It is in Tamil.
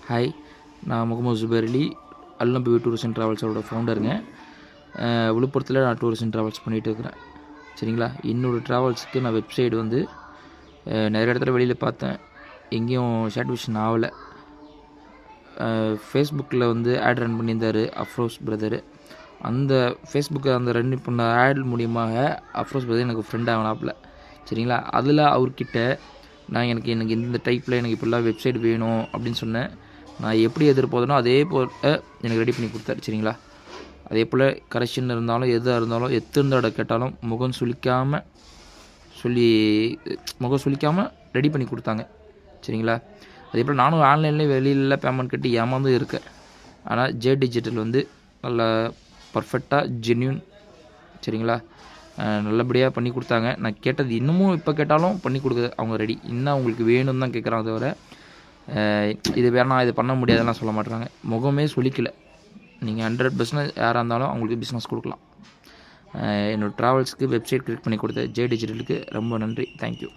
ஹாய், நான் முகமது ஜுபேர் அலி, அல்நபி டூரிஸ்ட் அண்ட் ட்ராவல்ஸோட ஃபவுண்டருங்க. விழுப்புரத்தில் நான் டூரிஸ்ட் அண்ட் ட்ராவல்ஸ் பண்ணிகிட்டு இருக்கிறேன். சரிங்களா. என்னோடய ட்ராவல்ஸுக்கு நான் வெப்சைட் வந்து நிறைய இடத்துல வெளியில் பார்த்தேன், எங்கேயும் சாட்டிஸ்ஃபேக்ஷன் ஆகலை. ஃபேஸ்புக்கில் வந்து ஆட் ரன் பண்ணியிருந்தார் அஃப்ரோஸ் பிரதரு. அந்த ஃபேஸ்புக்கில் அந்த ரன் பண்ண ஆட் மூலியமாக அஃப்ரோஸ் பிரதர் எனக்கு ஃப்ரெண்ட் ஆகினாப்புல. சரிங்களா. அதில் அவர்கிட்ட நான் எனக்கு இந்த டைப்பில் எனக்கு இப்படிலாம் வெப்சைட் வேணும் அப்படின்னு சொன்னேன். நான் எப்படி எதிர்பார்த்தனோ அதே போல் எனக்கு ரெடி பண்ணி கொடுத்தாரு. சரிங்களா. அதே போல் கரெக்ஷன் இருந்தாலும் எதாக இருந்தாலும் எத்தனை தடவை கேட்டாலும் முகம் சுளிக்காமல் ரெடி பண்ணி கொடுத்தாங்க. சரிங்களா. அதே போல் நானும் ஆன்லைன்லேயே வெளியில் பேமெண்ட் கட்டி ஏமாந்து இருக்கேன். ஆனால் ஜே டிஜிட்டல் வந்து நல்லா பர்ஃபெக்டாக ஜென்யூன். சரிங்களா. நல்லபடியாக பண்ணி கொடுத்தாங்க. நான் கேட்டது இன்னமும் இப்போ கேட்டாலும் பண்ணி கொடுக்குது அவங்க ரெடி. இன்னும் அவங்களுக்கு வேணும்னு தான் கேட்குறாங்க தவிர இது வேணாம் இது பண்ண முடியாதெல்லாம் சொல்ல மாட்டுறாங்க. முகமே சுளிக்கலை. நீங்கள் 100% யாராக இருந்தாலும் அவங்களுக்கு பிஸ்னஸ் கொடுக்கலாம். என்னோடய ட்ராவல்ஸுக்கு வெப்சைட் கிரியேட் பண்ணி கொடுத்த ஜே டிஜிட்டலுக்கு ரொம்ப நன்றி. தேங்க்யூ.